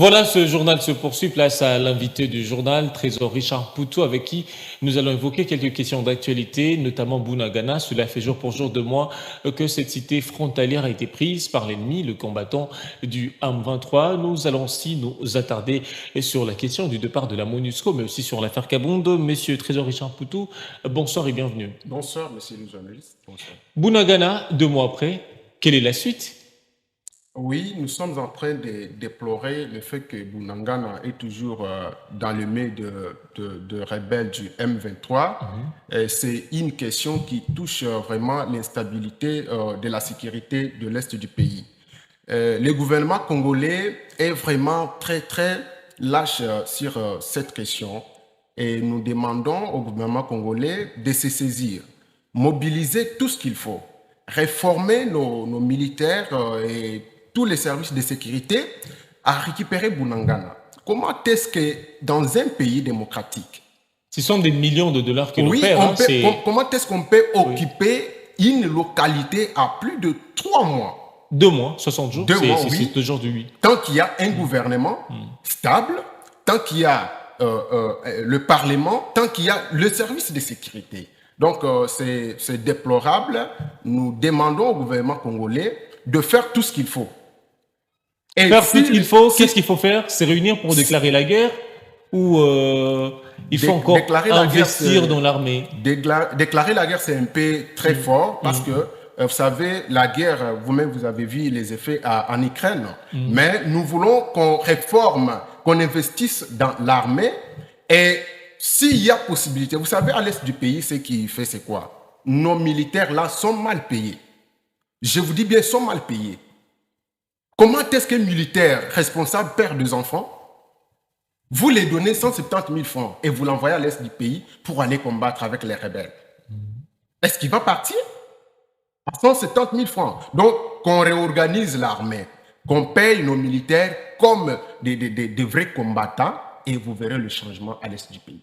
Voilà, ce journal se poursuit. Place à l'invité du journal, Trésor Richard Poutou, avec qui nous allons évoquer quelques questions d'actualité, notamment Bunagana. Cela fait jour pour jour de mois que cette cité frontalière a été prise par l'ennemi, le combattant du AM23. Nous allons aussi nous attarder sur la question du départ de la MONUSCO, mais aussi sur l'affaire Kabondo. Monsieur Trésor Richard Poutou, bonsoir et bienvenue. Bonsoir, monsieur le journaliste. Bonsoir. Bunagana, 2 mois après, quelle est la suite? Oui, nous sommes en train de déplorer le fait que Bunagana est toujours dans le milieu de rebelles du M23. C'est une question qui touche vraiment l'instabilité de la sécurité de l'Est du pays. Le gouvernement congolais est vraiment très lâche sur cette question et nous demandons au gouvernement congolais de se saisir, mobiliser tout ce qu'il faut, réformer nos militaires et tous les services de sécurité à récupérer Bunagana. Comment est-ce que dans un pays démocratique, ce sont des millions de dollars que l'on oui, perd. comment est-ce qu'on peut occuper une localité à plus de 3 mois? 2 mois, 60 jours, 2 mois, oui. C'est aujourd'hui. Tant qu'il y a un gouvernement stable, tant qu'il y a le Parlement, tant qu'il y a le service de sécurité. Donc, c'est déplorable. Nous demandons au gouvernement congolais de faire tout ce qu'il faut. Et faire tout ce qu'il faut, qu'est-ce qu'il faut faire? C'est réunir pour déclarer la guerre ou il faut encore investir dans l'armée? Déclarer la guerre, c'est un peu très fort parce que, vous savez, la guerre, vous-même, vous avez vu les effets en Ukraine. Mais nous voulons qu'on réforme, qu'on investisse dans l'armée. Et s'il y a possibilité, vous savez, à l'est du pays, ce qui fait, c'est quoi? Nos militaires, là, sont mal payés. Je vous dis bien, ils sont mal payés. Comment est-ce qu'un militaire responsable perd 2 enfants? Vous les donnez 170 000 francs et vous l'envoyez à l'est du pays pour aller combattre avec les rebelles. Est-ce qu'il va partir? À 170 000 francs. Donc, qu'on réorganise l'armée, qu'on paye nos militaires comme des vrais combattants et vous verrez le changement à l'est du pays.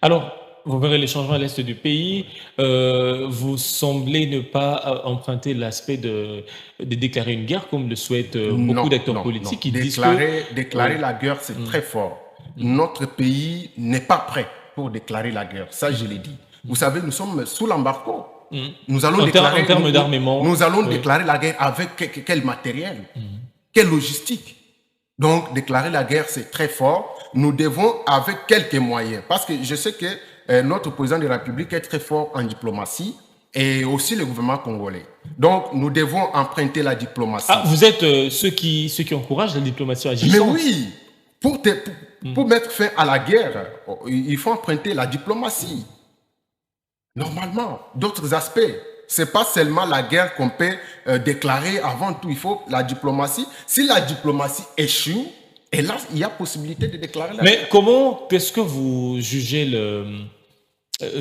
Alors, vous verrez les changements à l'est du pays. Vous semblez ne pas emprunter l'aspect de déclarer une guerre comme le souhaitent beaucoup d'acteurs politiques qui disent que... Déclarer la guerre, c'est très fort. Notre pays n'est pas prêt pour déclarer la guerre. Ça, je l'ai dit. Vous savez, nous sommes sous l'embargo. Nous allons déclarer, en termes d'armement. Nous allons déclarer la guerre avec quel matériel, quelle logistique. Donc, déclarer la guerre, c'est très fort. Nous devons avec quelques moyens. Parce que je sais que notre président de la République est très fort en diplomatie et aussi le gouvernement congolais. Donc, nous devons emprunter la diplomatie. Ah, vous êtes ceux qui encouragent la diplomatie agissante. Mais oui, pour mettre fin à la guerre, il faut emprunter la diplomatie. Normalement, d'autres aspects. Ce n'est pas seulement la guerre qu'on peut déclarer avant tout. Il faut la diplomatie. Si la diplomatie échoue, et là, il y a possibilité de déclarer la guerre. Mais comment est-ce que vous jugez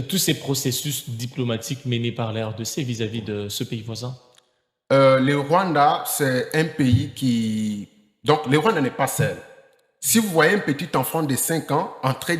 tous ces processus diplomatiques menés par la RDC vis-à-vis de ce pays voisin? Le Rwanda, c'est un pays qui... Donc, le Rwanda n'est pas seul. Si vous voyez un petit enfant de 5 ans entrer